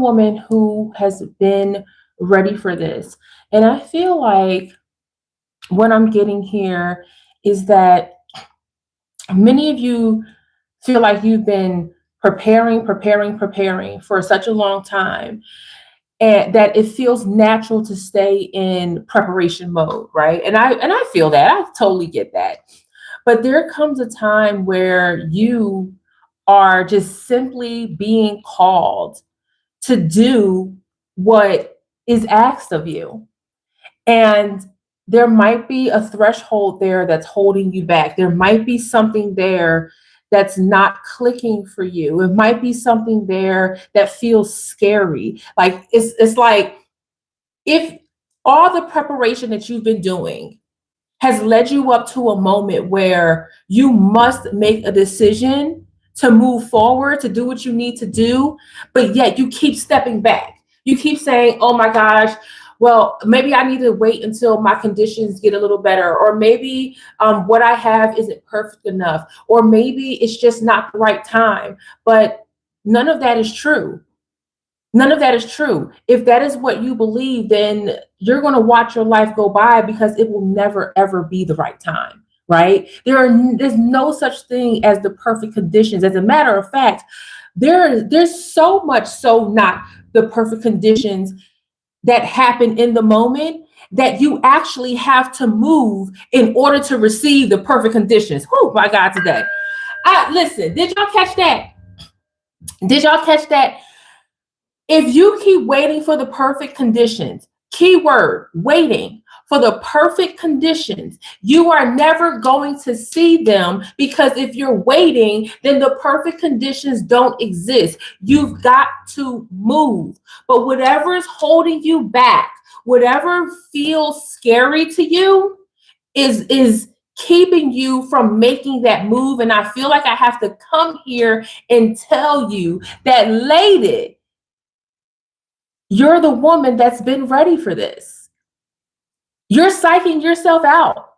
woman who has been ready for this. And I feel like what I'm getting here is that many of you feel like you've been preparing for such a long time, and that it feels natural to stay in preparation mode, right? And I feel that. I totally get that. But there comes a time where you are just simply being called to do what is asked of you. And there might be a threshold there that's holding you back. There might be something there that's not clicking for you. It might be something there that feels scary. Like it's like if all the preparation that you've been doing has led you up to a moment where you must make a decision to move forward, to do what you need to do, but yet you keep stepping back. You keep saying, oh my gosh, well, maybe I need to wait until my conditions get a little better, or maybe what I have isn't perfect enough, or maybe it's just not the right time. But none of that is true. None of that is true. If that is what you believe, then you're going to watch your life go by because it will never, ever be the right time, right? There's no such thing as the perfect conditions. As a matter of fact, there's so much so not the perfect conditions that happen in the moment that you actually have to move in order to receive the perfect conditions. Oh my God, today. Listen, did y'all catch that? Did y'all catch that? If you keep waiting for the perfect conditions, keyword, waiting for the perfect conditions, you are never going to see them, because if you're waiting, then the perfect conditions don't exist. You've got to move. But whatever is holding you back, whatever feels scary to you is keeping you from making that move. And I feel like I have to come here and tell you that, lady, you're the woman that's been ready for this. You're psyching yourself out.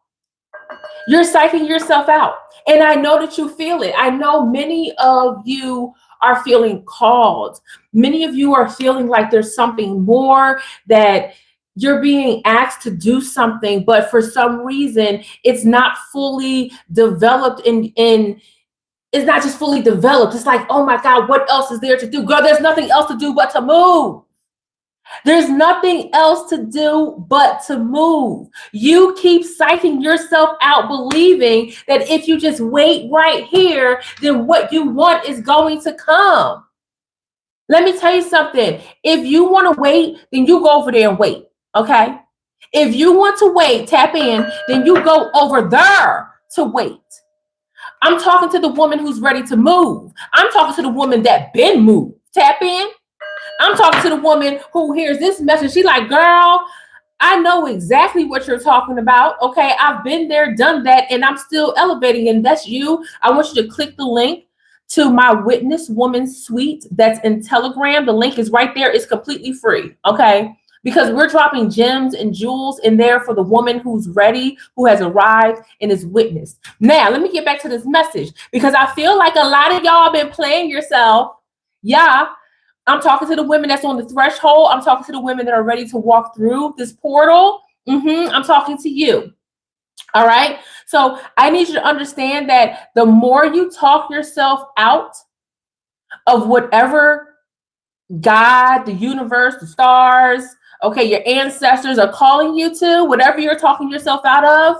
You're psyching yourself out. And I know that you feel it. I know many of you are feeling called. Many of you are feeling like there's something more, that you're being asked to do something, but for some reason, it's not fully developed it's not just fully developed. It's like, oh my God, what else is there to do? Girl, there's nothing else to do but to move. There's nothing else to do but to move. You keep psyching yourself out, believing that if you just wait right here, then what you want is going to come. Let me tell you something. If you want to wait, then you go over there and wait. Okay? If you want to wait, tap in, then you go over there to wait. I'm talking to the woman who's ready to move. I'm talking to the woman that been moved. Tap in. I'm talking to the woman who hears this message. She's like, girl, I know exactly what you're talking about. Okay, I've been there, done that, and I'm still elevating. And that's you. I want you to click the link to my Witness Woman Suite that's in Telegram. The link is right there. It's completely free. Okay, because we're dropping gems and jewels in there for the woman who's ready, who has arrived and is witnessed. Now, let me get back to this message, because I feel like a lot of y'all been playing yourself. Yeah. I'm talking to the women that's on the threshold. I'm talking to the women that are ready to walk through this portal. I'm talking to you. All right. So I need you to understand that the more you talk yourself out of whatever God, the universe, the stars, okay, your ancestors are calling you to, whatever you're talking yourself out of,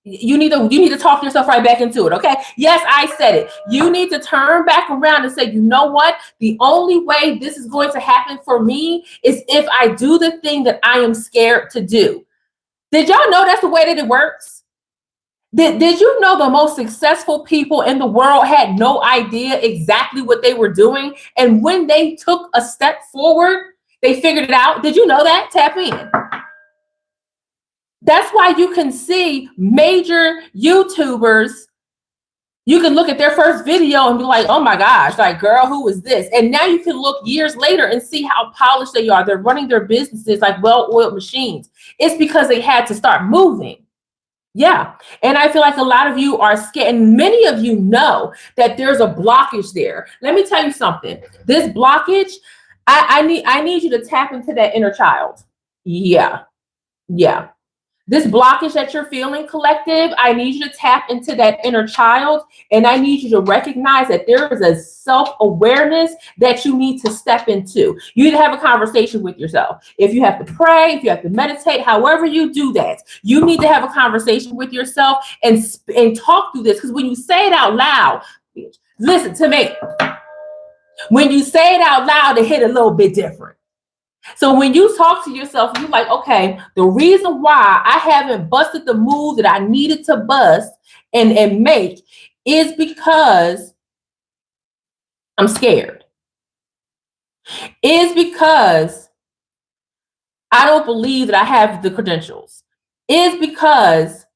you need to talk yourself right back into it. Okay. Yes, I said it. You need to turn back around and say, you know what? The only way this is going to happen for me is if I do the thing that I am scared to do. Did y'all know that's the way that it works? Did you know the most successful people in the world had no idea exactly what they were doing? And when they took a step forward, they figured it out. Did you know that? Tap in. That's why you can see major YouTubers. You can look at their first video and be like, oh my gosh, like, girl, who is this? And now you can look years later and see how polished they are. They're running their businesses like well-oiled machines. It's because they had to start moving. Yeah. And I feel like a lot of you are scared. And many of you know that there's a blockage there. Let me tell you something. This blockage, I need you to tap into that inner child. Yeah. Yeah. This blockage that you're feeling, collective, I need you to tap into that inner child, and I need you to recognize that there is a self-awareness that you need to step into. You need to have a conversation with yourself. If you have to pray, if you have to meditate, however you do that, you need to have a conversation with yourself and talk through this, because when you say it out loud, listen to me, when you say it out loud, it hit a little bit different. So when you talk to yourself, you're like, okay, the reason why I haven't busted the move that I needed to bust and make is because I'm scared. Is because I don't believe that I have the credentials. Is because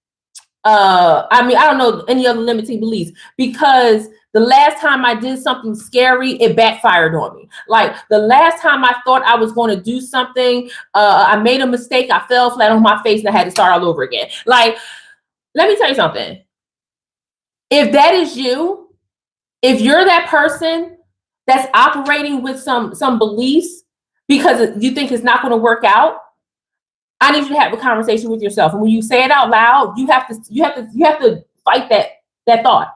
I don't know any other limiting beliefs, because the last time I did something scary, it backfired on me. Like the last time I thought I was going to do something, I made a mistake, I fell flat on my face and I had to start all over again. Like, let me tell you something. If that is you, if you're that person that's operating with some beliefs because you think it's not going to work out, I need you to have a conversation with yourself. And when you say it out loud, you have to fight that thought.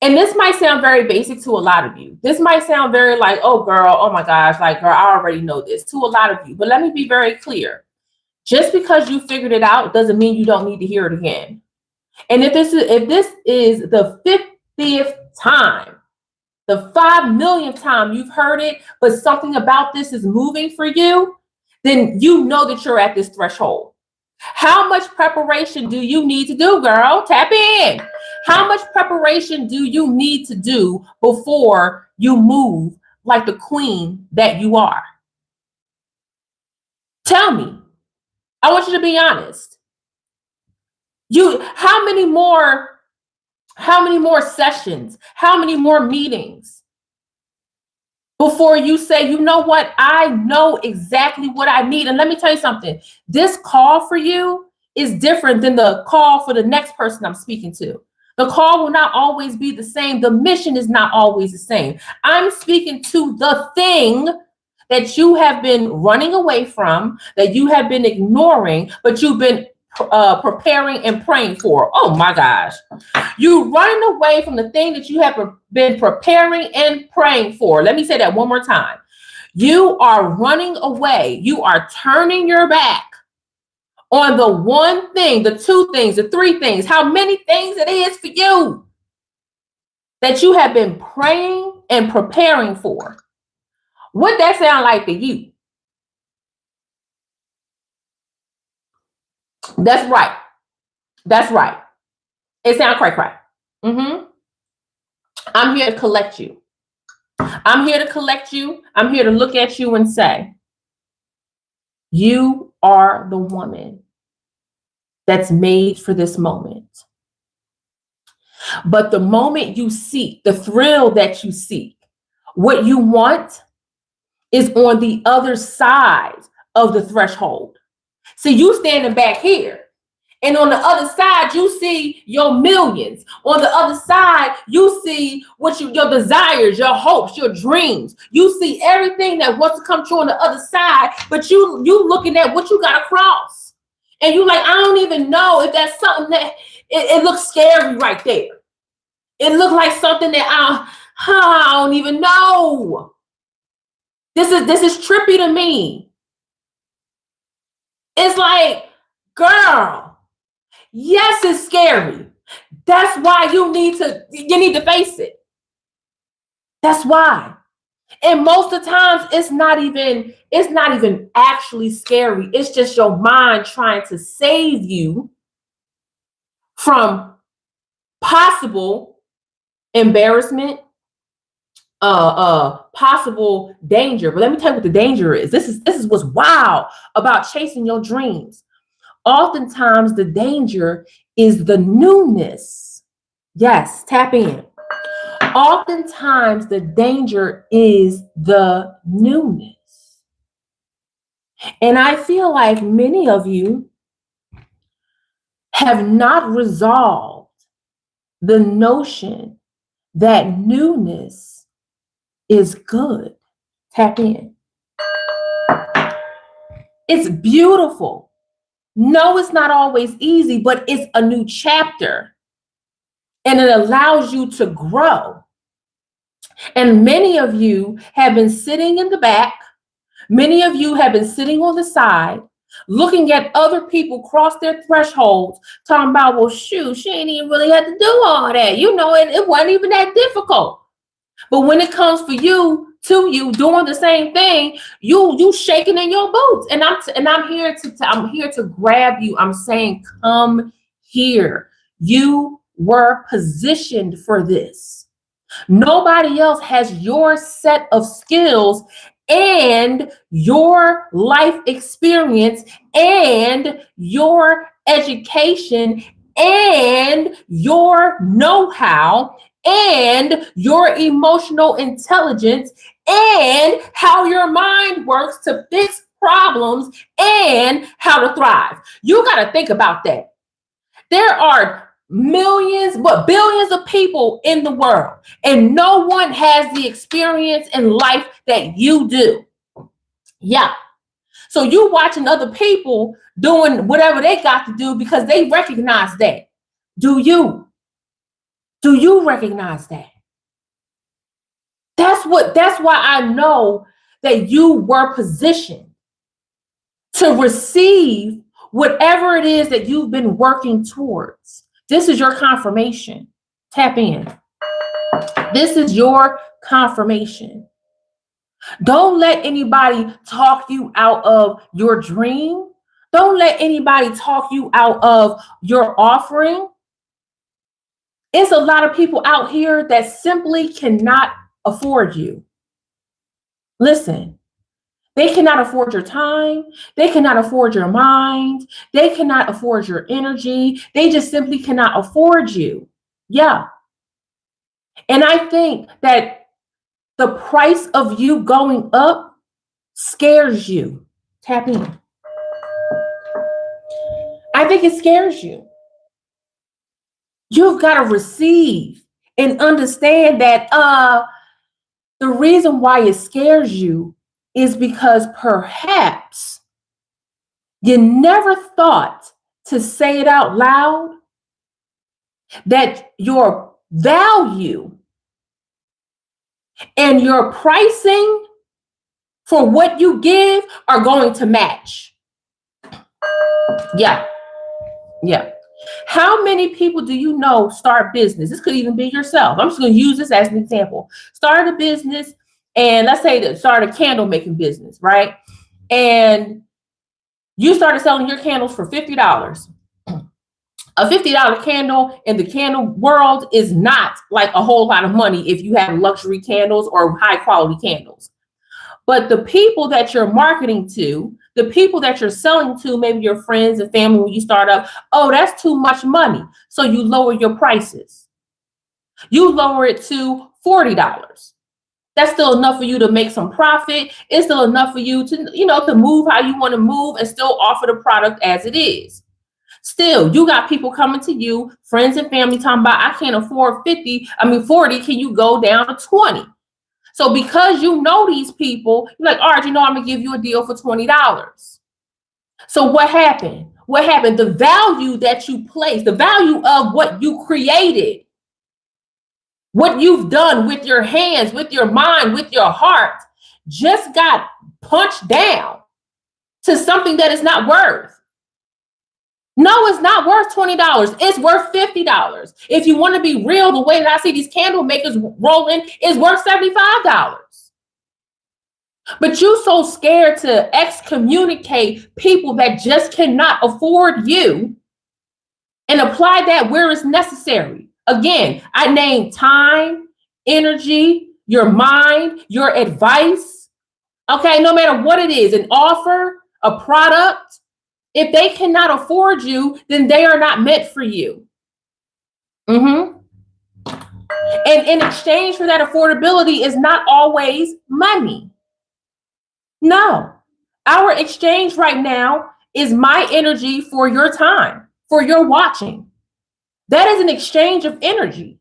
And this might sound very basic to a lot of you. This might sound very like, oh girl, oh my gosh, like girl, I already know this, to a lot of you. But let me be very clear. Just because you figured it out doesn't mean you don't need to hear it again. And if this is the 50th time, the 5 millionth time you've heard it, but something about this is moving for you, then you know that you're at this threshold. How much preparation do you need to do, girl? Tap in. How much preparation do you need to do before you move like the queen that you are? Tell me. I want you to be honest. How many more sessions? How many more meetings before you say, you know what, I know exactly what I need? And let me tell you something. This call for you is different than the call for the next person I'm speaking to. The call will not always be the same. The mission is not always the same. I'm speaking to the thing that you have been running away from, that you have been ignoring, but you've been preparing and praying for. Oh my gosh. You running away from the thing that you have been preparing and praying for. Let me say that one more time. You are running away. You are turning your back on the one thing, the two things, the three things, how many things it is for you that you have been praying and preparing for. What that sound like to you? That's right. That's right. It sounds cray-cray. I'm here to collect you. I'm here to collect you. I'm here to look at you and say, you are the woman that's made for this moment. But the moment you seek, the thrill that you seek, what you want is on the other side of the threshold. See, you standing back here. And on the other side, you see your millions. On the other side, you see your desires, your hopes, your dreams. You see everything that wants to come true on the other side, but you looking at what you got to cross. And you like, I don't even know if that's something that it looks scary right there. It looks like something that I don't even know. This is trippy to me. It's like, girl, yes, it's scary. That's why you need to face it. That's why. And most of the times it's not even actually scary. It's just your mind trying to save you from possible embarrassment, possible danger. But let me tell you what the danger is. This is what's wild about chasing your dreams. Oftentimes the danger is the newness. Yes, tap in. Oftentimes the danger is the newness. And I feel like many of you have not resolved the notion that newness is good. Tap in. It's beautiful. No, it's not always easy, but it's a new chapter and it allows you to grow. And many of you have been sitting in the back. Many of you have been sitting on the side, looking at other people cross their thresholds, talking about, well, shoot, she ain't even really had to do all that. You know, it wasn't even that difficult. But when it comes for you, to you doing the same thing, you shaking in your boots. And I'm here to grab you. I'm saying, come here. You were positioned for this. Nobody else has your set of skills and your life experience and your education and your know-how and your emotional intelligence and how your mind works to fix problems and how to thrive. You got to think about that. There are millions, but billions of people in the world, and no one has the experience in life that you do. Yeah. So you watching other people doing whatever they got to do because they recognize that. Do you? Do you recognize that? That's why I know that you were positioned to receive whatever it is that you've been working towards. This is your confirmation. Tap in. This is your confirmation. Don't let anybody talk you out of your dream. Don't let anybody talk you out of your offering. It's a lot of people out here that simply cannot afford you. Listen, they cannot afford your time. They cannot afford your mind. They cannot afford your energy. They just simply cannot afford you. Yeah. And I think that the price of you going up scares you. Tap in. I think it scares you. You've got to receive and understand that the reason why it scares you is because perhaps you never thought to say it out loud that your value and your pricing for what you give are going to match. Yeah. Yeah. How many people do you know start business? This could even be yourself. I'm just going to use this as an example. Start a business, and let's say that start a candle making business, right? And you started selling your candles for $50. A $50 candle in the candle world is not like a whole lot of money if you have luxury candles or high quality candles. But the people that you're marketing to, the people that you're selling to, maybe your friends and family when you start up, oh, that's too much money. So you lower your prices. You lower it to $40. That's still enough for you to make some profit. It's still enough for you to, to move how you want to move and still offer the product as it is. Still, you got people coming to you, friends and family talking about, I can't afford 40. Can you go down to 20? So because you know these people, you're like, all right, I'm going to give you a deal for $20. So what happened? What happened? The value that you placed, the value of what you created, what you've done with your hands, with your mind, with your heart, just got punched down to something that is not worth. No, it's not worth $20. It's worth $50. If you want to be real, the way that I see these candle makers rolling is worth $75. But you're so scared to excommunicate people that just cannot afford you and apply that where it's necessary. Again, I named time, energy, your mind, your advice. Okay, no matter what it is, an offer, a product. If they cannot afford you, then they are not meant for you. And in exchange for that affordability is not always money. No. Our exchange right now is my energy for your time, for your watching. That is an exchange of energy.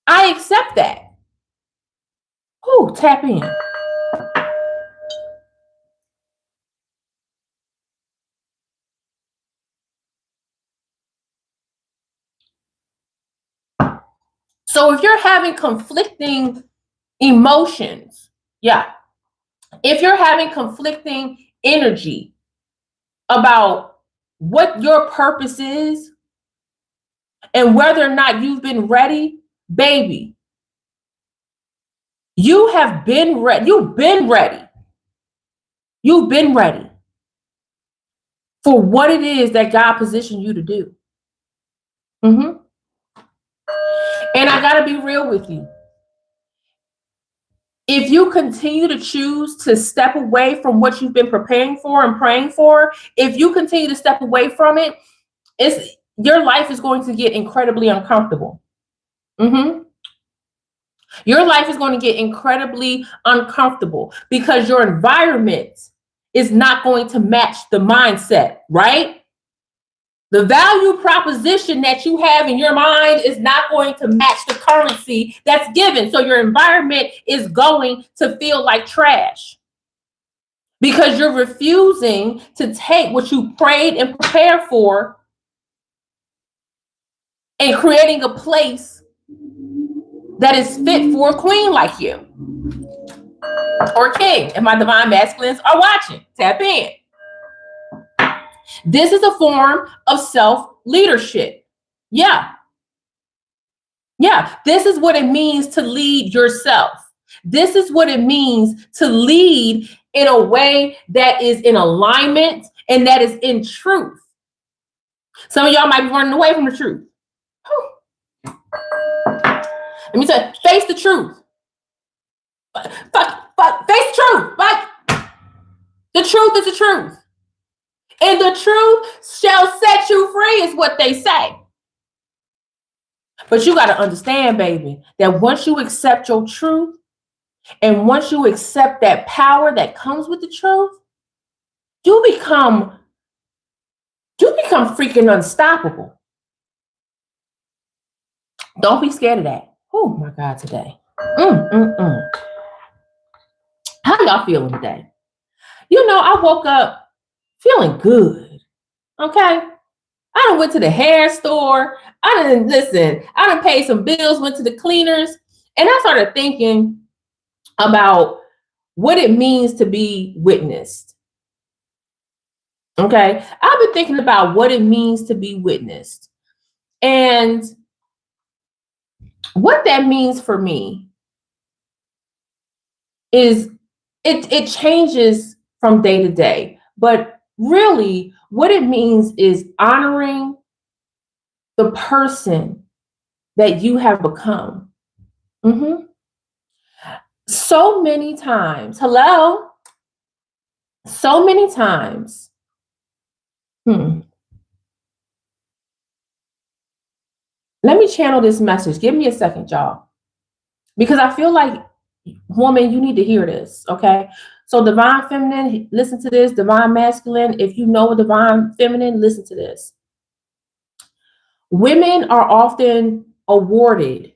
I accept that. Whew, tap in. So if you're having conflicting emotions, yeah, if you're having conflicting energy about what your purpose is and whether or not you've been ready, baby, you have been ready. You've been ready. You've been ready for what it is that God positioned you to do. Mm-hmm. And I got to be real with you. If you continue to choose to step away from what you've been preparing for and praying for, if you continue to step away from it, your life is going to get incredibly uncomfortable. Mm-hmm. Your life is going to get incredibly uncomfortable because your environment is not going to match the mindset, right? The value proposition that you have in your mind is not going to match the currency that's given. So your environment is going to feel like trash because you're refusing to take what you prayed and prepared for and creating a place that is fit for a queen like you or king. If my divine masculines are watching, tap in. This is a form of self-leadership. Yeah. This is what it means to lead yourself. This is what it means to lead in a way that is in alignment and that is in truth. Some of y'all might be running away from the truth. Let me tell you, face the truth. Face the truth. The truth is the truth. And the truth shall set you free is what they say. But you got to understand, baby, that once you accept your truth and once you accept that power that comes with the truth, you become freaking unstoppable. Don't be scared of that. Oh my God, today. How y'all feeling today? You know, I woke up feeling good. Okay. I done went to the hair store. I done paid some bills, went to the cleaners, and I started thinking about what it means to be witnessed. Okay. I've been thinking about what it means to be witnessed. And what that means for me is it changes from day to day. But really, what it means is honoring the person that you have become. Mm-hmm. So many times, so many times. Let me channel this message. Give me a second, y'all. Because I feel like, woman, you need to hear this, okay? So divine feminine, listen to this. Divine masculine, if you know a divine feminine, listen to this. Women are often awarded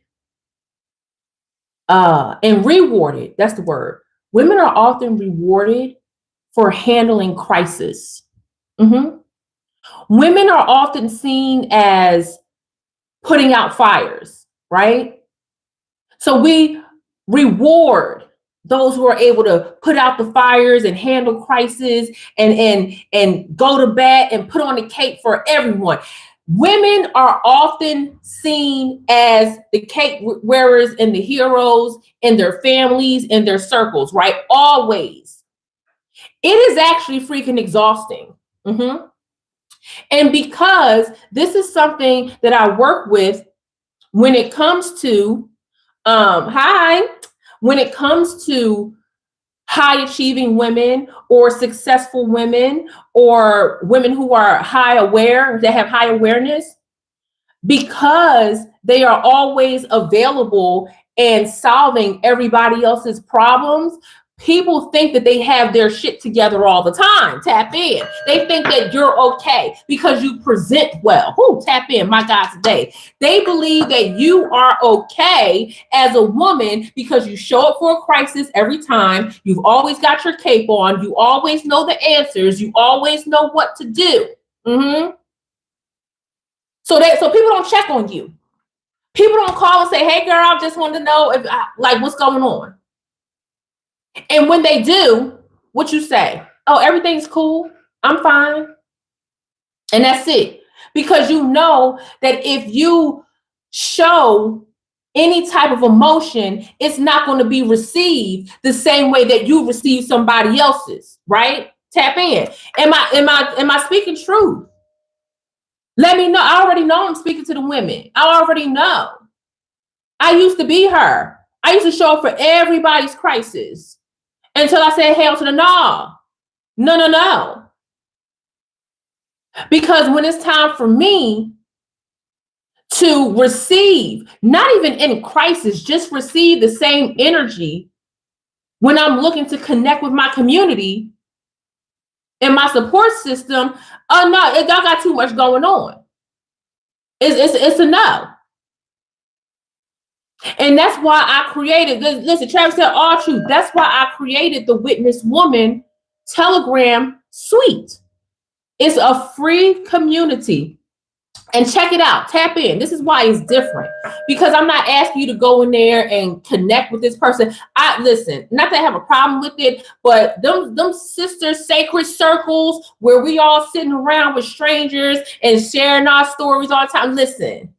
and rewarded. That's the word. Women are often rewarded for handling crisis. Mm-hmm. Women are often seen as putting out fires, right? So we reward those who are able to put out the fires and handle crisis and go to bat and put on the cape for everyone. Women are often seen as the cape wearers and the heroes in their families and their circles, right? Always. It is actually freaking exhausting. Mm-hmm. And because this is something that I work with when it comes to when it comes to high achieving women or successful women or women who are high aware, that have high awareness, because they are always available and solving everybody else's problems, People think that they have their shit together all the time. Tap in. They think that you're okay because you present well. Whoo, tap in, my God, today. They believe that you are okay as a woman because you show up for a crisis every time. You've always got your cape on. You always know the answers. You always know what to do. So people don't check on you. People don't call and say, hey, girl, I just wanted to know if what's going on. And when they do, what you say? Oh, everything's cool. I'm fine. And that's it. Because you know that if you show any type of emotion, it's not going to be received the same way that you receive somebody else's, right? Tap in. Am I speaking truth? Let me know. I already know I'm speaking to the women. I already know. I used to be her. I used to show up for everybody's crisis. Until I said hell to the no. No. Because when it's time for me to receive, not even in crisis, just receive the same energy when I'm looking to connect with my community and my support system, oh no, y'all got too much going on. It's a no. And that's why I created, listen, Travis said all truth. That's why I created the Witness Woman Telegram suite. It's a free community. And check it out. Tap in. This is why it's different. Because I'm not asking you to go in there and connect with this person. Listen, not that I have a problem with it, but them sister sacred circles where we all sitting around with strangers and sharing our stories all the time. Listen,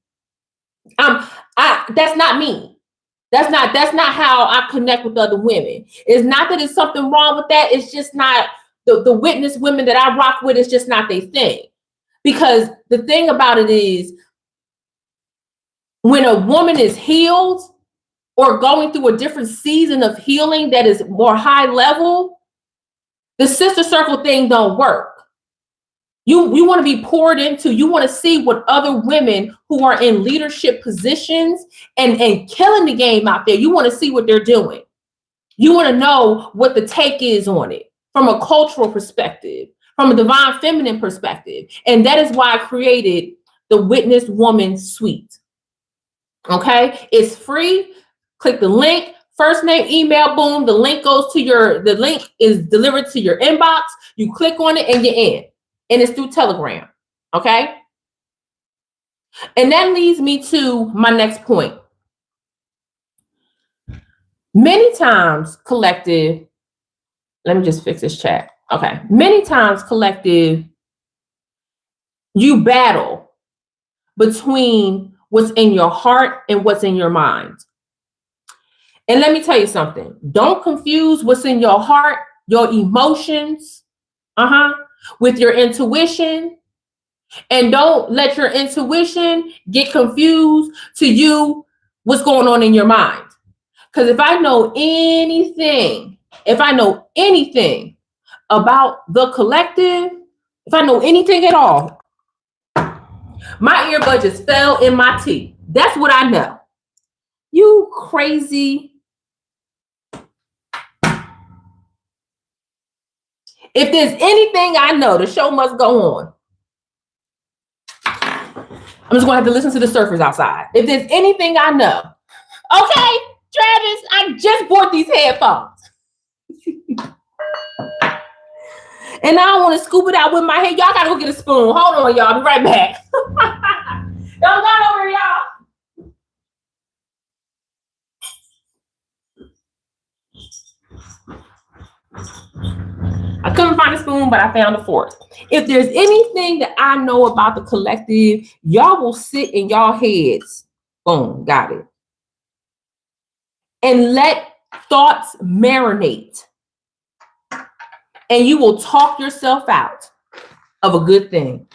that's not me. That's not how I connect with other women. It's not that there's something wrong with that. It's just not the witness women that I rock with. It's just not their thing. Because the thing about it is, when a woman is healed or going through a different season of healing that is more high level, the sister circle thing don't work. You want to be poured into. You want to see what other women who are in leadership positions and killing the game out there, you want to see what they're doing. You want to know what the take is on it from a cultural perspective, from a divine feminine perspective. And that is why I created the Witness Woman Suite. Okay, it's free. Click the link, first name, email, boom. The link is delivered to your inbox. You click on it and you're in. And it's through Telegram. Okay. And that leads me to my next point. Many times, collective, let me just fix this chat. Okay. Many times, collective, you battle between what's in your heart and what's in your mind. And let me tell you something. Don't confuse what's in your heart, your emotions, with your intuition. And don't let your intuition get confused to you what's going on in your mind. Because if I know anything about the collective, if I know anything at all, my earbud just fell in my teeth. That's what I know. You crazy. If there's anything I know, the show must go on. I'm just going to have to listen to the surfers outside. If there's anything I know. Okay, Travis, I just bought these headphones. And I don't want to scoop it out with my hand. Y'all got to go get a spoon. Hold on, y'all. I'll be right back. Y'all got over here, y'all. I couldn't find a spoon, but I found a fork. If there's anything that I know about the collective, y'all will sit in y'all heads. Boom, got it. And let thoughts marinate. And you will talk yourself out of a good thing.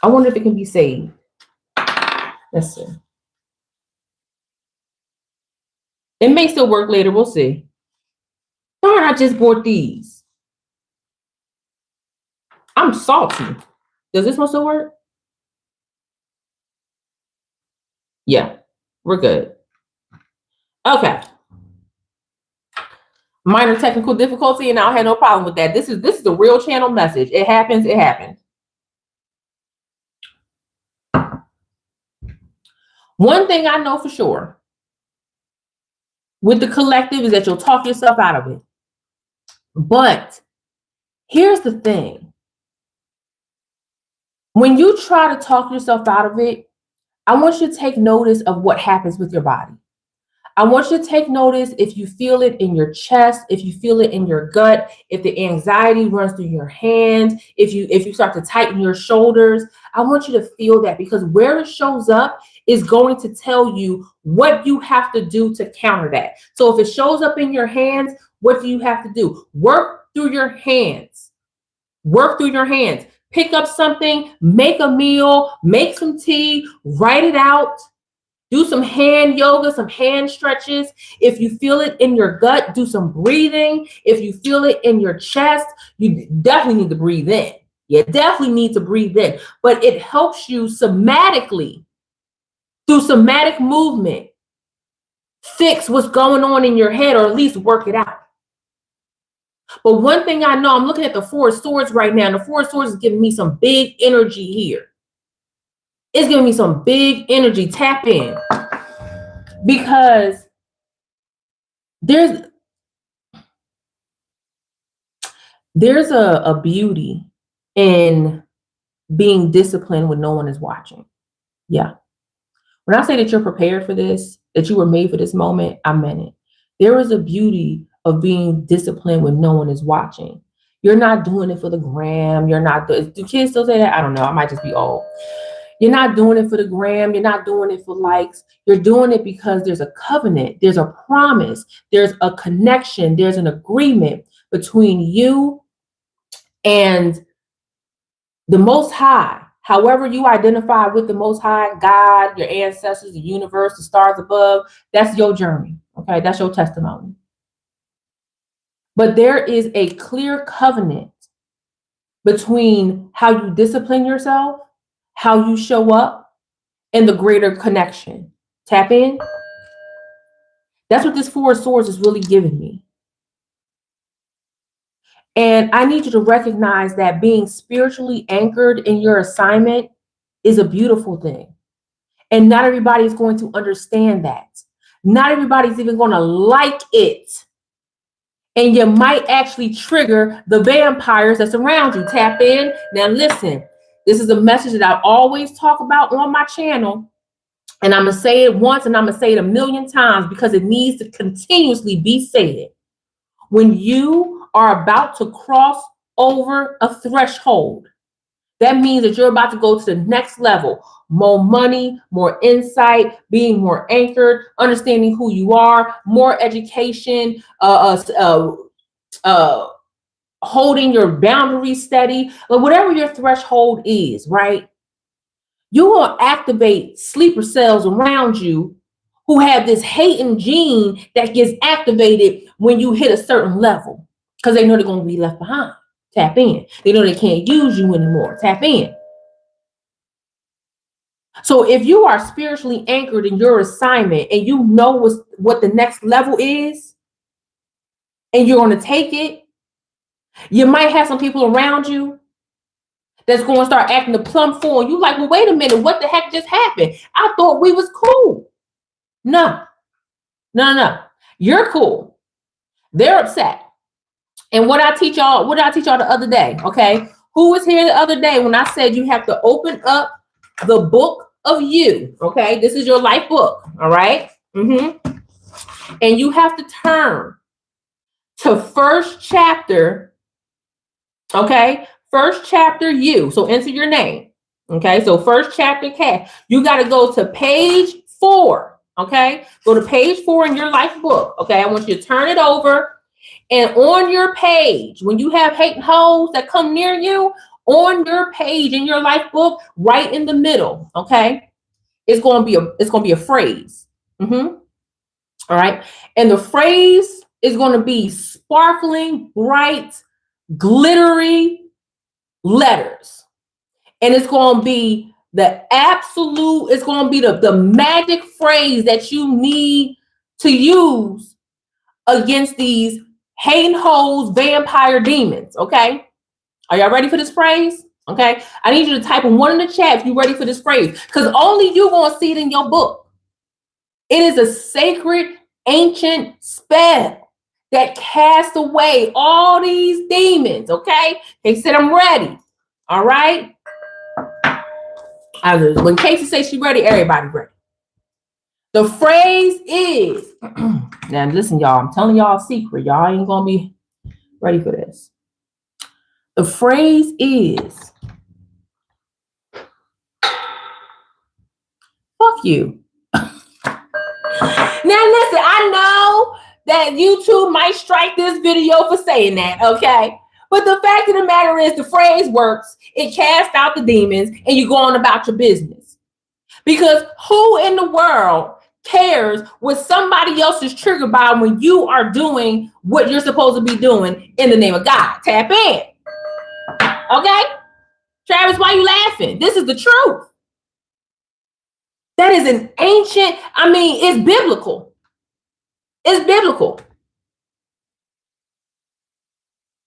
I wonder if it can be saved. Let's see. It may still work later. We'll see. Darn, I just bought these. I'm salty. Does this one still work? Yeah, we're good. Okay. Minor technical difficulty, and I don't have no problem with that. This is the real channel message. It happens, it happens. One thing I know for sure with the collective is that you'll talk yourself out of it. But here's the thing. When you try to talk yourself out of it, I want you to take notice of what happens with your body. I want you to take notice if you feel it in your chest, if you feel it in your gut, if the anxiety runs through your hands, if you start to tighten your shoulders. I want you to feel that, because where it shows up is going to tell you what you have to do to counter that. So if it shows up in your hands, what do you have to do? Work through your hands. Work through your hands. Pick up something, make a meal, make some tea, write it out. Do some hand yoga, some hand stretches. If you feel it in your gut, do some breathing. If you feel it in your chest, you definitely need to breathe in. You definitely need to breathe in. But it helps you somatically, through somatic movement, fix what's going on in your head, or at least work it out. But one thing I know, I'm looking at the Four of Swords right now, and the Four of Swords is giving me some big energy here. It's giving me some big energy. Tap in. Because there's a beauty in being disciplined when no one is watching. Yeah. When I say that you're prepared for this, that you were made for this moment, I meant it. There is a beauty of being disciplined when no one is watching. You're not doing it for the gram. You're not, do kids still say that? I don't know. I might just be old. You're not doing it for the gram. You're not doing it for likes. You're doing it because there's a covenant. There's a promise. There's a connection. There's an agreement between you and the Most High. However you identify with the Most High, God, your ancestors, the universe, the stars above, that's your journey. Okay, that's your testimony. But there is a clear covenant between how you discipline yourself, how you show up, and the greater connection. Tap in. That's what this Four of Swords is really giving me. And I need you to recognize that being spiritually anchored in your assignment is a beautiful thing. And not everybody is going to understand that. Not everybody's even going to like it. And you might actually trigger the vampires that surround you. Tap in. Now listen, this is a message that I always talk about on my channel. And I'm going to say it once and I'm going to say it 1,000,000 times because it needs to continuously be said. When you are about to cross over a threshold, that means that you're about to go to the next level. More money, more insight, being more anchored, understanding who you are, more education, holding your boundaries steady, but whatever your threshold is, right? You will activate sleeper cells around you who have this hating gene that gets activated when you hit a certain level because they know they're going to be left behind. Tap in. They know they can't use you anymore. Tap in. So if you are spiritually anchored in your assignment and you know what the next level is and you're going to take it, you might have some people around you that's going to start acting the plumb fool. You like, well, wait a minute. What the heck just happened? I thought we was cool. No. You're cool. They're upset. And what did I teach y'all the other day? Okay. Who was here the other day when I said you have to open up the book of you? Okay. This is your life book. All right. And you have to turn to first chapter. Okay. First chapter you. So enter your name. Okay. So first chapter Cash. You got to go to page 4. Okay. Go to page 4 in your life book. Okay. I want you to turn it over. And on your page, when you have hate and hoes that come near you, on your page in your life book, right in the middle, okay, it's going to be a phrase. All right. And the phrase is going to be sparkling, bright, glittery letters. And it's going to be it's going to be the magic phrase that you need to use against these hating hoes, vampire demons. Okay. Are y'all ready for this phrase? Okay. I need you to type in one in the chat if you're ready for this phrase, because only you gonna see it in your book. It is a sacred, ancient spell that casts away all these demons. Okay. They said I'm ready. All right. When Casey says she's ready, everybody ready. The phrase is, now listen, y'all, I'm telling y'all a secret. Y'all ain't gonna be ready for this. The phrase is, fuck you. Now listen, I know that YouTube might strike this video for saying that, okay? But the fact of the matter is the phrase works. It casts out the demons and you go on about your business. Because who in the world cares what somebody else is triggered by when you are doing what you're supposed to be doing in the name of God? Tap in. Okay? Travis, why are you laughing? This is the truth. That is an ancient, it's biblical. It's biblical.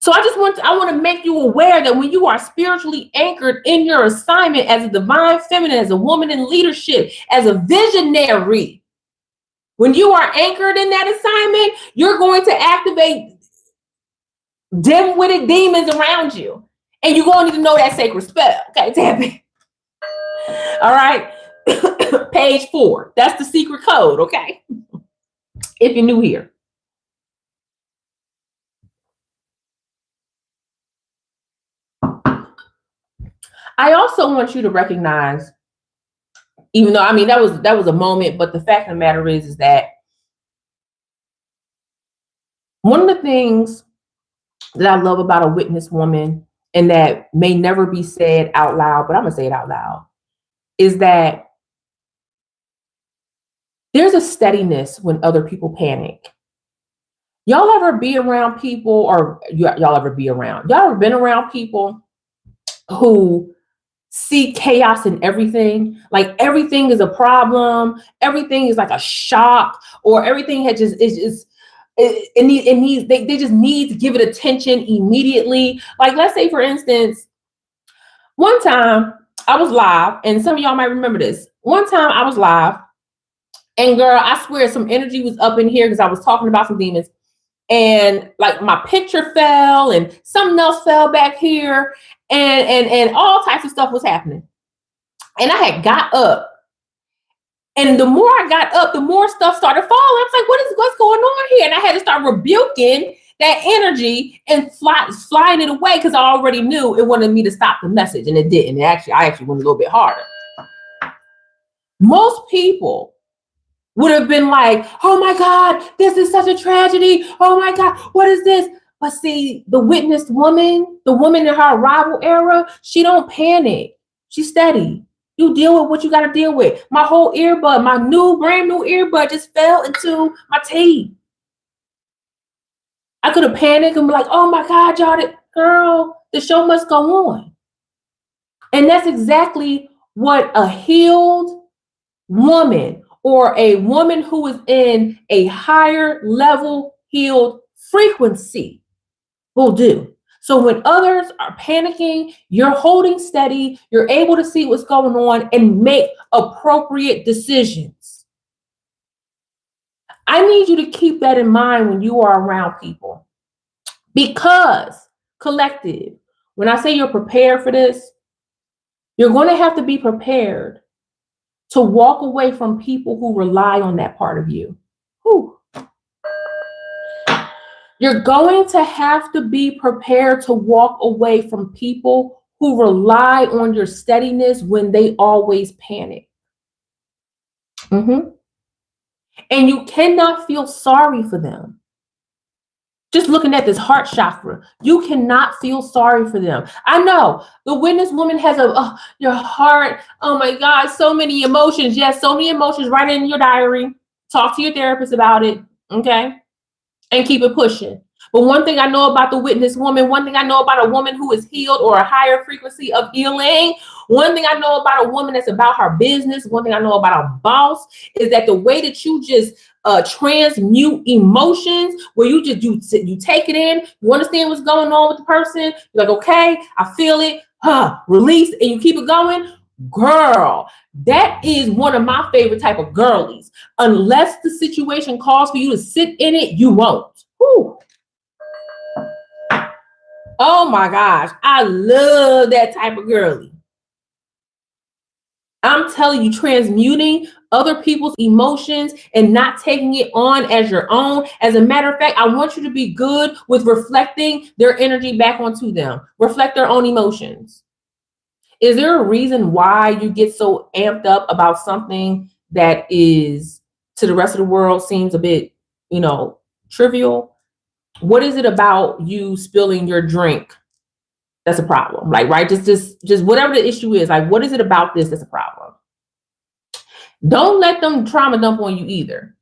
So I want to make you aware that when you are spiritually anchored in your assignment as a divine feminine, as a woman in leadership, as a visionary, when you are anchored in that assignment, you're going to activate dim-witted demons around you. And you're going to need to know that sacred spell. Okay, tap it. All right. Page 4. That's the secret code, okay? If you're new here. I also want you to recognize, even though, that was a moment, but the fact of the matter is that one of the things that I love about a witness woman, and that may never be said out loud, but I'm gonna say it out loud, is that there's a steadiness when other people panic. Y'all ever be around people, or y'all ever been around people who see chaos in everything? Like everything is a problem, everything is like a shock, or everything they just need to give it attention immediately. Like, let's say, for instance, one time I was live, and some of y'all might remember this. One time I was live, and girl, I swear some energy was up in here because I was talking about some demons. And like my picture fell and something else fell back here, and all types of stuff was happening. And I had got up, and the more I got up, the more stuff started falling. I was like, what's going on here? And I had to start rebuking that energy and flying it away, because I already knew it wanted me to stop the message, and it didn't. I actually went a little bit harder. Most people would have been like, oh my God, this is such a tragedy. Oh my God, what is this? But see, the witnessed woman, the woman in her arrival era, she don't panic. She's steady. You deal with what you got to deal with. My whole earbud, my brand new earbud just fell into my teeth. I could have panicked and be like, oh my God, y'all, girl, the show must go on. And that's exactly what a healed woman, or a woman who is in a higher level healed frequency, will do. So when others are panicking, you're holding steady, you're able to see what's going on and make appropriate decisions. I need you to keep that in mind when you are around people, because collective, when I say you're prepared for this, you're going to have to be prepared to walk away from people who rely on that part of you. Whew. You're going to have to be prepared to walk away from people who rely on your steadiness when they always panic. And you cannot feel sorry for them. Just looking at this heart chakra, you cannot feel sorry for them. I know the witness woman has your heart. Oh my God, so many emotions. Yes, so many emotions. Write it in your diary. Talk to your therapist about it. Okay. And keep it pushing. But one thing I know about the witness woman, one thing I know about a woman who is healed, or a higher frequency of healing, one thing I know about a woman that's about her business, one thing I know about a boss, is that the way that you just transmute emotions where you take it in, you understand what's going on with the person, you're like, okay, I feel it, release, and you keep it going. Girl, that is one of my favorite type of girlies. Unless the situation calls for you to sit in it, you won't. Whew. Oh my gosh, I love that type of girly. I'm telling you, transmuting other people's emotions and not taking it on as your own. As a matter of fact, I want you to be good with reflecting their energy back onto them. Reflect their own emotions. Is there a reason why you get so amped up about something that is to the rest of the world seems a bit, trivial? What is it about you spilling your drink that's a problem? Like, right? Just whatever the issue is, like, what is it about this that's a problem? Don't let them trauma dump on you either.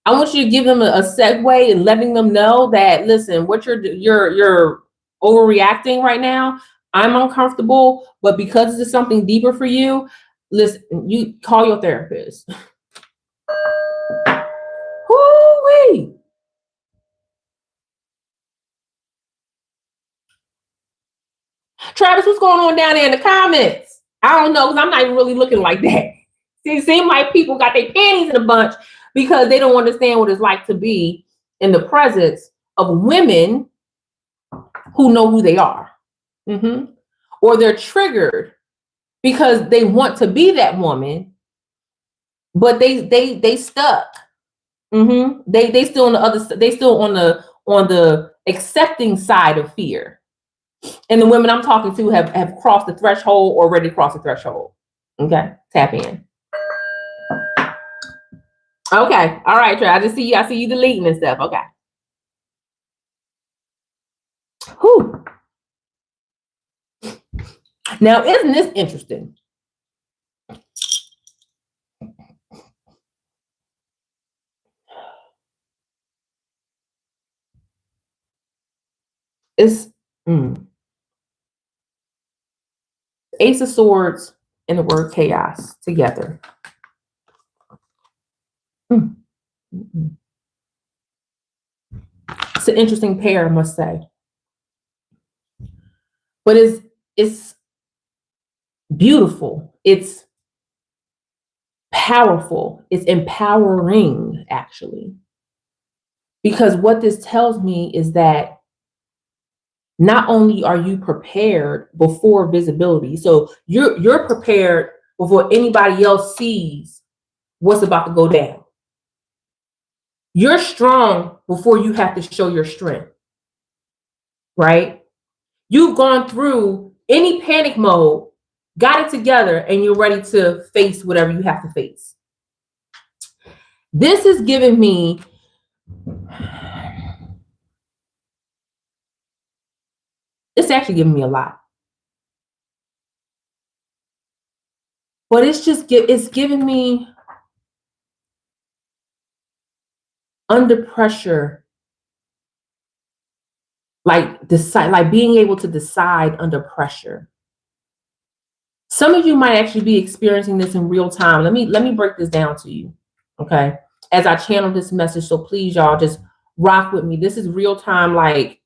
I want you to give them a segue and letting them know that, listen, what you're overreacting right now. I'm uncomfortable, but because this is something deeper for you, listen, you call your therapist. Woo-wee. Travis, what's going on down there in the comments? I don't know, because I'm not even really looking like that. See, it seems like people got their panties in a bunch because they don't understand what it's like to be in the presence of women who know who they are. Mm-hmm. Or they're triggered because they want to be that woman, but they stuck. Mm-hmm. They still on the other. They still on the accepting side of fear. And the women I'm talking to have crossed the threshold or already crossed the threshold. Okay, tap in. Okay, all right, Trey. I just see you. I see you deleting and stuff. Okay. Whew. Now, isn't this interesting? It's Ace of Swords and the word chaos together. It's an interesting pair, I must say. But it's beautiful. It's powerful. It's empowering, actually. Because what this tells me is that not only are you prepared before visibility, so you're prepared before anybody else sees what's about to go down. You're strong before you have to show your strength, right? You've gone through any panic mode, got it together, and you're ready to face whatever you have to face. This is giving me it's actually giving me a lot. But it's giving me under pressure, like being able to decide under pressure. Some of you might actually be experiencing this in real time. Let me break this down to you, okay? As I channel this message, so please, y'all, just rock with me. This is real time, like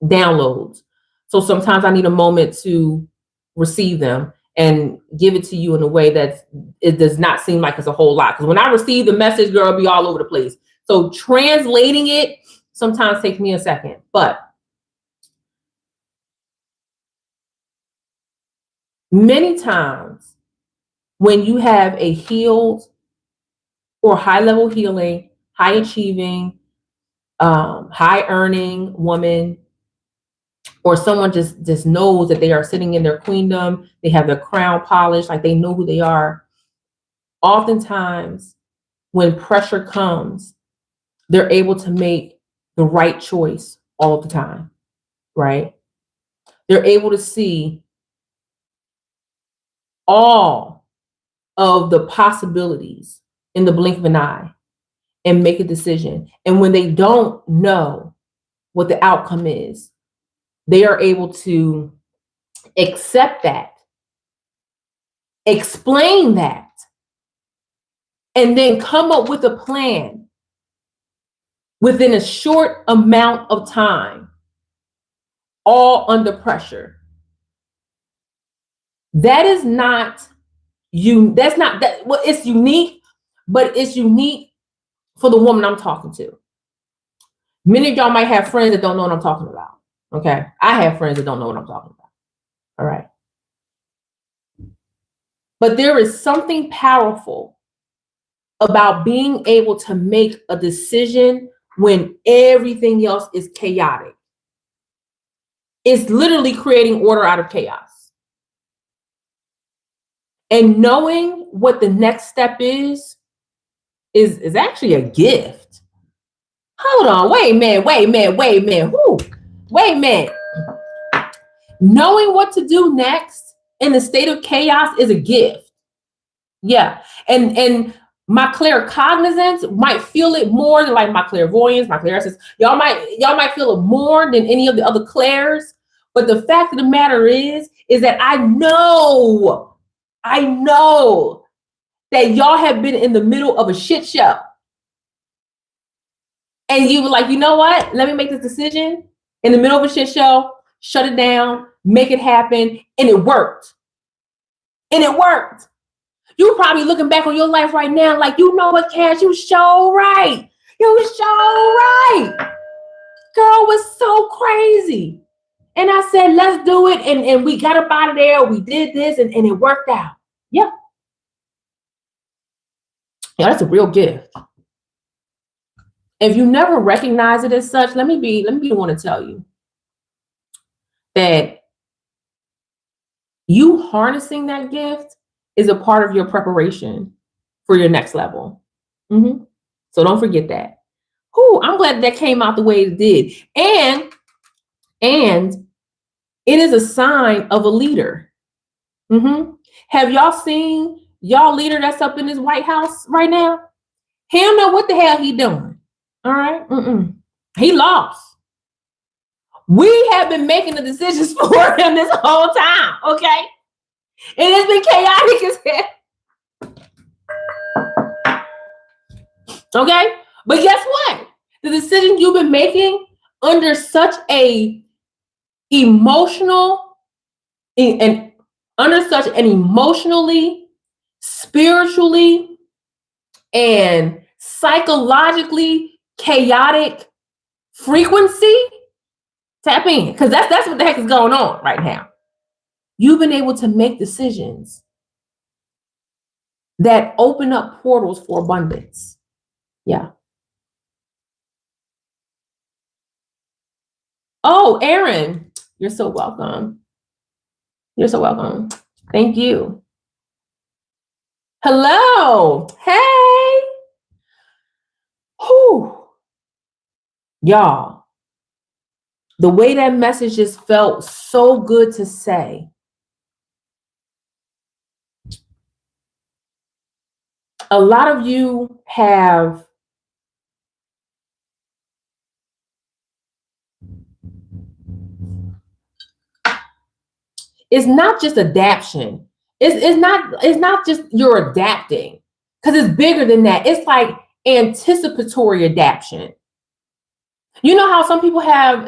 downloads. So sometimes I need a moment to receive them and give it to you in a way that it does not seem like it's a whole lot. Because when I receive the message, girl, it'll be all over the place. So translating it sometimes takes me a second. But many times when you have a healed or high level healing, high achieving, high earning woman, or someone just knows that they are sitting in their queendom, they have their crown polished, like they know who they are. Oftentimes, when pressure comes, they're able to make the right choice all the time, right? They're able to see all of the possibilities in the blink of an eye and make a decision. And when they don't know what the outcome is, they are able to accept that, explain that, and then come up with a plan within a short amount of time, all under pressure. That is not you. That's not that. Well, it's unique, but it's unique for the woman I'm talking to. Many of y'all might have friends that don't know what I'm talking about. Okay. I have friends that don't know what I'm talking about. All right. But there is something powerful about being able to make a decision when everything else is chaotic. It's literally creating order out of chaos. And knowing what the next step is actually a gift. Hold on, wait a minute. Whew, wait a minute. Knowing what to do next in a state of chaos is a gift. Yeah. And my claircognizance might feel it more than like my clairvoyance, my clairsense. Y'all might feel it more than any of the other clairs. But the fact of the matter is that I know that y'all have been in the middle of a shit show. And you were like, you know what? Let me make this decision in the middle of a shit show, shut it down, make it happen. And it worked. You probably looking back on your life right now like, you know what, Cash, you so right. Girl was so crazy. And I said, let's do it. And we got up out of there. We did this and it worked out. Yeah. Yeah, that's a real gift. If you never recognize it as such, let me be the one to tell you that you harnessing that gift is a part of your preparation for your next level. Mm-hmm. So don't forget that. I'm glad that came out the way it did. And it is a sign of a leader. Mm-hmm. Have y'all seen y'all leader that's up in this White House right now? He don't know what the hell he doing. All right. He lost. We have been making the decisions for him this whole time. Okay. And it's been chaotic as hell. Okay. But guess what? The decision you've been making under such a emotional and under such an emotionally, spiritually, and psychologically chaotic frequency, tap in, because that's what the heck is going on right now. You've been able to make decisions that open up portals for abundance. Yeah. Oh, Aaron, you're so welcome. Thank you. Hello. Hey. Whew. Y'all, the way that message just felt so good to say. A lot of you have it's not just adaptation. It's not just you're adapting, because it's bigger than that. It's like anticipatory adaptation. You know how some people have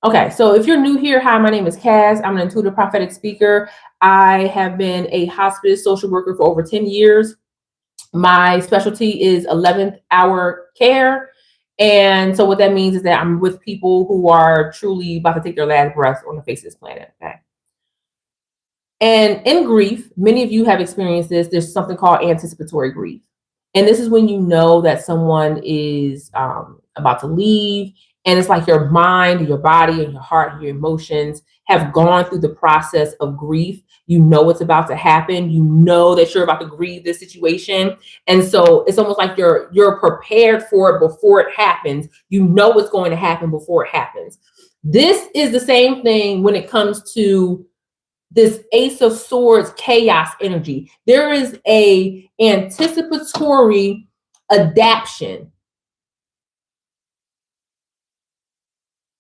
okay, so if you're new here, hi, my name is Kaz. I'm an intuitive prophetic speaker. I have been a hospice social worker for over 10 years. My specialty is 11th hour care. And so what that means is that I'm with people who are truly about to take their last breath on the face of this planet. Okay. And in grief, many of you have experienced this. There's something called anticipatory grief. And this is when you know that someone is about to leave. And it's like your mind, your body, and your heart, and your emotions have gone through the process of grief. You know what's about to happen. You know that you're about to grieve this situation. And so it's almost like you're prepared for it before it happens. You know what's going to happen before it happens. This is the same thing when it comes to this Ace of Swords chaos energy. There is a anticipatory adaptation.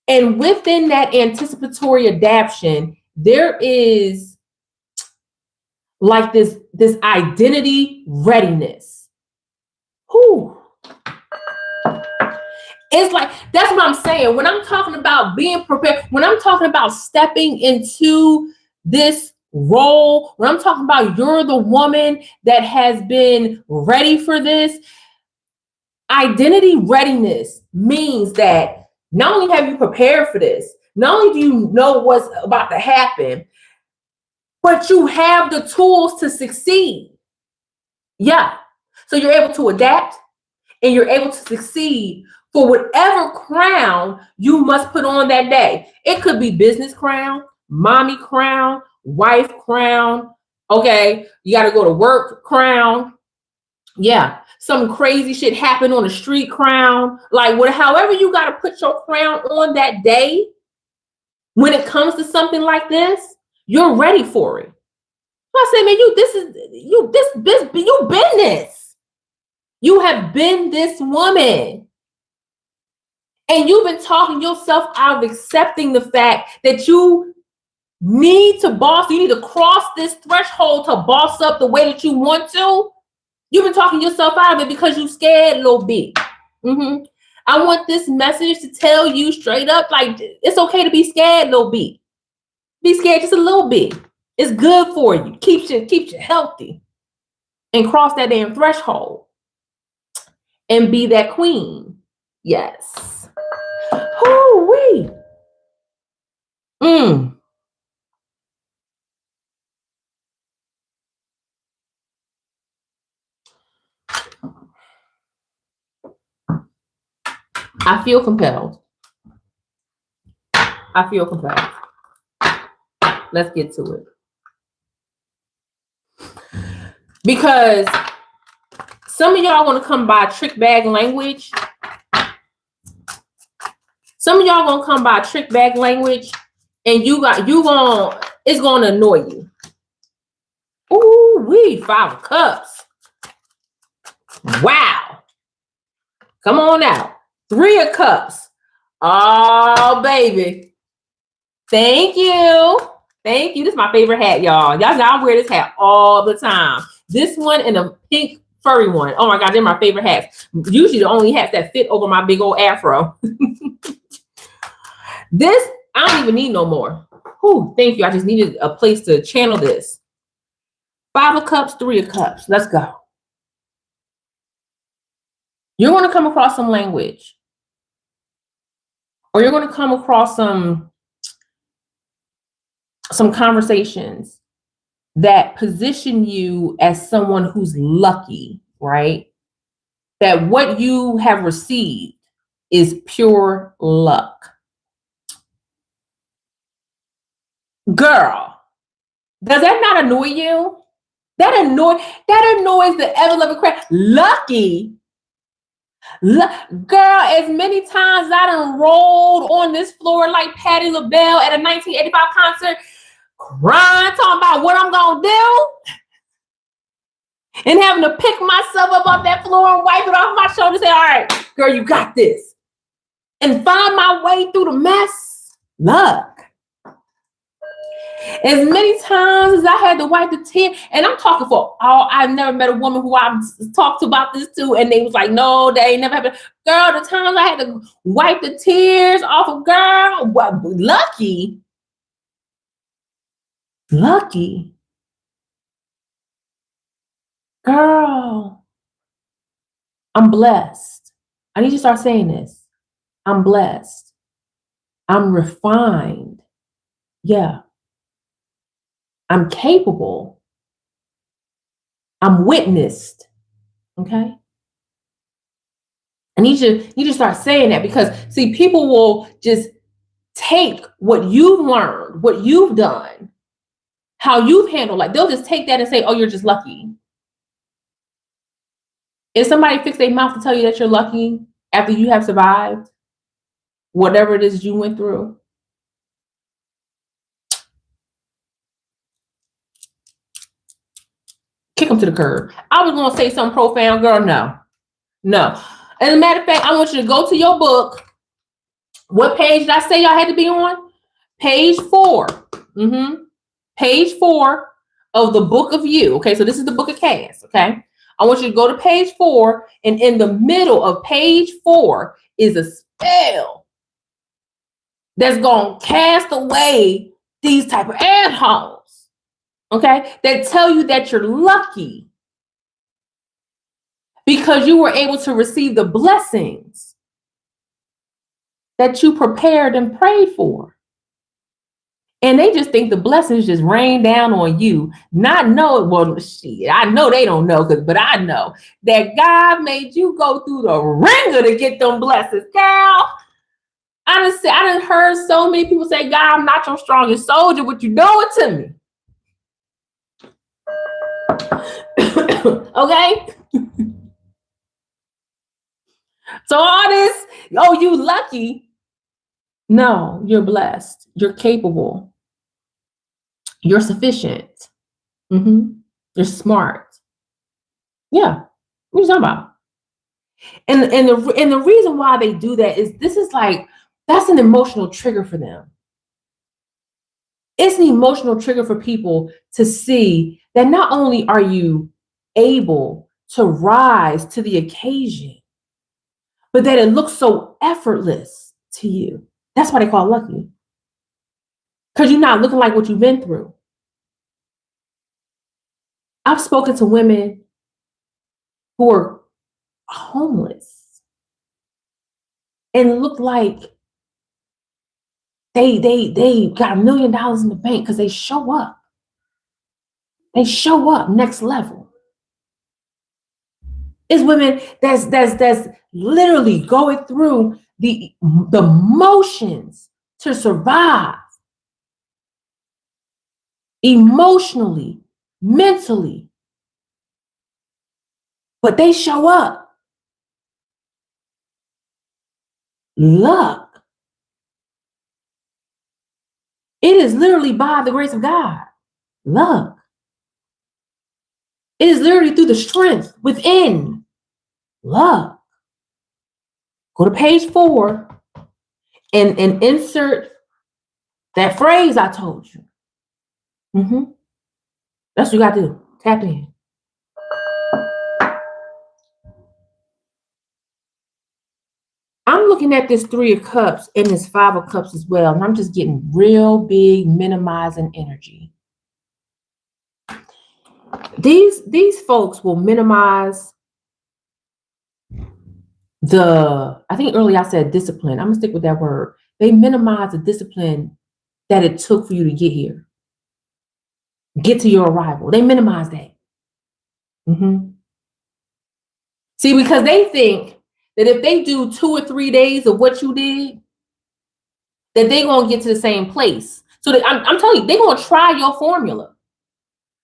And within that anticipatory adaptation, there is like this identity readiness. Whew. It's like, that's what I'm saying. When I'm talking about being prepared, when I'm talking about stepping into this role, when I'm talking about you're the woman that has been ready for this, identity readiness means that not only have you prepared for this, not only do you know what's about to happen, but you have the tools to succeed. Yeah. So you're able to adapt and you're able to succeed for whatever crown you must put on that day. It could be business crown, mommy crown, wife crown. Okay. You got to go to work crown. Yeah. Some crazy shit happened on the street crown. Like, however you got to put your crown on that day, when it comes to something like this, you're ready for it. I say, man, you've been this. You have been this woman. And you've been talking yourself out of accepting the fact that you need to cross this threshold to boss up the way that you want to. You've been talking yourself out of it because you're scared a little bit. I want this message to tell you straight up, like, it's okay to be scared a little bit. Be scared just a little bit. It's good for you. Keeps you healthy. And cross that damn threshold. And be that queen. Yes. Hoo-wee. I feel compelled. Let's get to it. Because some of y'all want to come by trick bag language. Some of y'all gonna come by trick bag language, and it's gonna annoy you. Ooh, 5 of Cups. Wow. Come on out. 3 of Cups. Oh, baby. Thank you. This is my favorite hat, y'all. Y'all wear this hat all the time. This one and a pink furry one. Oh my God, they're my favorite hats. Usually the only hats that fit over my big old afro. This, I don't even need no more. Whew, thank you. I just needed a place to channel this. 5 of Cups, 3 of Cups. Let's go. You're going to come across some language. Or you're going to come across some conversations that position you as someone who's lucky, right? That what you have received is pure luck. Girl, does that not annoy you? That annoys the ever-loving crap. Lucky. Girl, as many times I done rolled on this floor like Patti LaBelle at a 1985 concert, crying, talking about what I'm gonna do, and having to pick myself up off that floor and wipe it off my shoulder and say, all right, girl, you got this. And find my way through the mess. Luck. As many times as I had to wipe the tear, and I'm talking for all, I've never met a woman who I've talked about this to, and they was like, no, they ain't never happened. Girl, the times I had to wipe the tears off of, girl, well, lucky. Girl, I'm blessed. I need you to start saying this. I'm blessed. I'm refined. Yeah. I'm capable. I'm witnessed. Okay. I need you to start saying that, because see, people will just take what you've learned, what you've done, how you've handled, like they'll just take that and say, oh, you're just lucky. If somebody fix their mouth to tell you that you're lucky after you have survived whatever it is you went through, kick them to the curb. I was going to say something profound, girl. No. As a matter of fact, I want you to go to your book. What page did I say y'all had to be on? Page 4. Page 4 of the book of you. Okay, so this is the book of Cass. Okay, I want you to go to page 4, and in the middle of page 4 is a spell that's going to cast away these type of assholes, okay, that tell you that you're lucky because you were able to receive the blessings that you prepared and prayed for. And they just think the blessings just rain down on you. Not knowing, well, shit, I know they don't know, but I know that God made you go through the ringer to get them blessings, girl. I done heard so many people say, God, I'm not your strongest soldier. What you doing to me? Okay? So all this, oh, you lucky. No, you're blessed. You're capable. You're sufficient. You're smart. Yeah. What are you talking about? And the reason why they do that is this is like, that's an emotional trigger for them. It's an emotional trigger for people to see that not only are you able to rise to the occasion, but that it looks so effortless to you. That's why they call it lucky. Because you're not looking like what you've been through. I've spoken to women who are homeless and look like they got $1 million in the bank because they show up. They show up next level. It's women that's literally going through the motions to survive emotionally, mentally, but they show up. Luck. It is literally by the grace of God. Luck. It is literally through the strength within. Luck. Go to page 4 and insert that phrase I told you. That's what you got to do. Tap in. I'm looking at this 3 of Cups and this 5 of Cups as well, and I'm just getting real big minimizing energy. These folks will minimize I think earlier I said discipline. I'm gonna stick with that word. They minimize the discipline that it took for you to get here. Get to your arrival. They minimize that. See, because they think that if they do 2 or 3 days of what you did, that they're gonna get to the same place. So I'm telling you, they're gonna try your formula.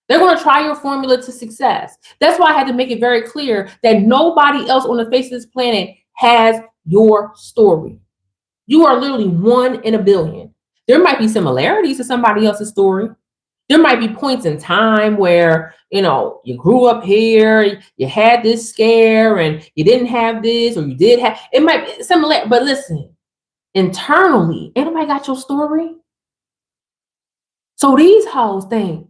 They're going to try your formula to success. That's why I had to make it very clear that nobody else on the face of this planet has your story. You are literally 1 in a billion. There might be similarities to somebody else's story. There might be points in time where, you grew up here, you had this scare and you didn't have this, or you did have, it might be similar, but listen, internally, anybody got your story? So these hoes think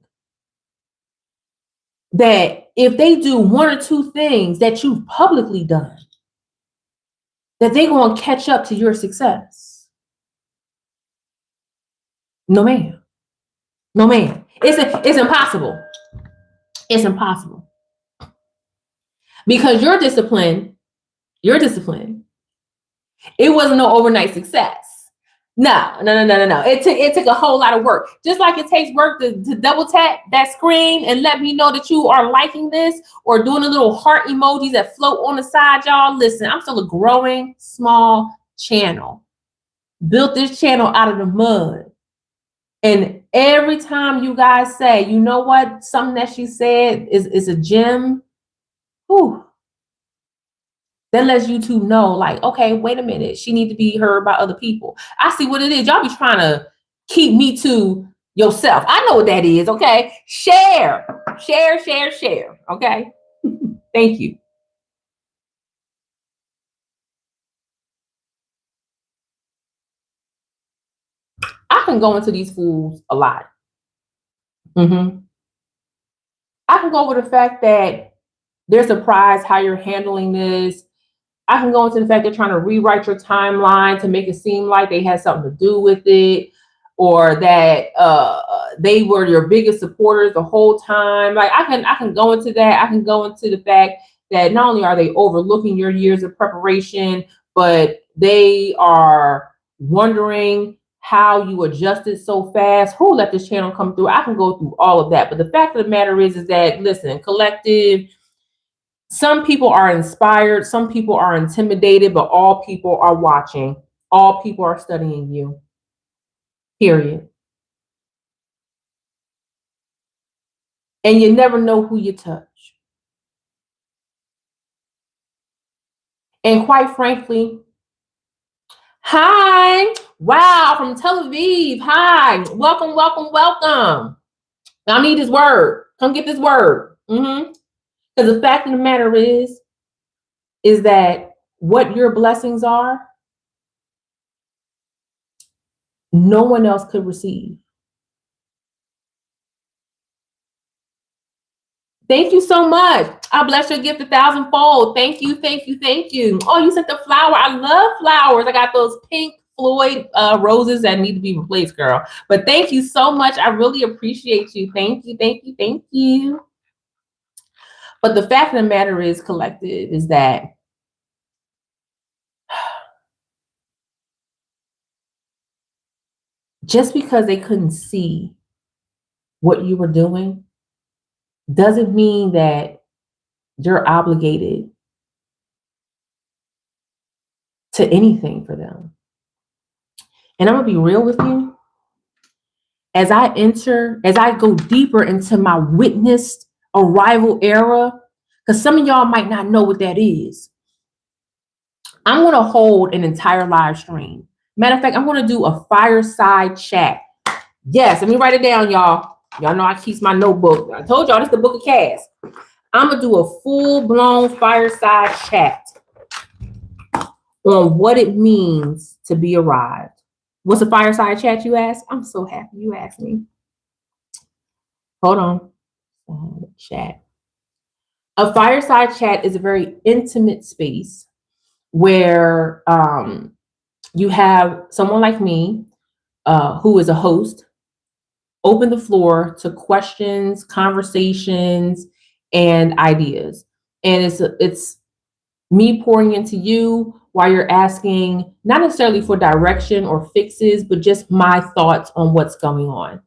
that if they do 1 or 2 things that you've publicly done, that they're going to catch up to your success. No, ma'am. No, ma'am. It's impossible. It's impossible. Because your discipline, it wasn't no overnight success. No. It took a whole lot of work. Just like it takes work to double tap that screen and let me know that you are liking this, or doing the little heart emojis that float on the side, y'all. Listen, I'm still a growing small channel. Built this channel out of the mud. And every time you guys say, you know what, something that she said is a gem, whew, that lets YouTube know, like, okay, wait a minute, she need to be heard by other people. I see what it is. Y'all be trying to keep me to yourself. I know what that is, okay? Share. Okay? Thank you. I can go into these fools a lot. I can go over the fact that they're surprised how you're handling this. I can go into the fact they're trying to rewrite your timeline to make it seem like they had something to do with it, or that they were your biggest supporters the whole time. Like I can go into that. I can go into the fact that not only are they overlooking your years of preparation, but they are wondering how you adjusted so fast. Who let this channel come through? I can go through all of that. But the fact of the matter is that, listen, collective, some people are inspired, some people are intimidated, but all people are watching. All people are studying you. Period. And you never know who you touch. And quite frankly, hi, wow, from Tel Aviv. Hi, welcome, welcome, welcome. I need this word. Come get this word. Because the fact of the matter is that what your blessings are, no one else could receive. Thank you so much. I bless your gift 1,000-fold. Thank you, thank you, thank you. Oh, you sent the flower. I love flowers. I got those pink Floyd roses that need to be replaced, girl. But thank you so much. I really appreciate you. Thank you, thank you, thank you. But the fact of the matter is, collective, is that just because they couldn't see what you were doing doesn't mean that you're obligated to anything for them. And I'm gonna be real with you. As I go deeper into my witnessed arrival era, because some of y'all might not know what that is, I'm gonna hold an entire live stream. Matter of fact, I'm gonna do a fireside chat. Yes, let me write it down, y'all. Y'all know I keep my notebook. I told y'all this is the book of Cass. I'm gonna do a full-blown fireside chat on what it means to be arrived. What's a fireside chat, you ask? I'm so happy you asked me. Hold on. Chat. A fireside chat is a very intimate space where you have someone like me, who is a host, open the floor to questions, conversations, and ideas. And it's me pouring into you while you're asking, not necessarily for direction or fixes, but just my thoughts on what's going on.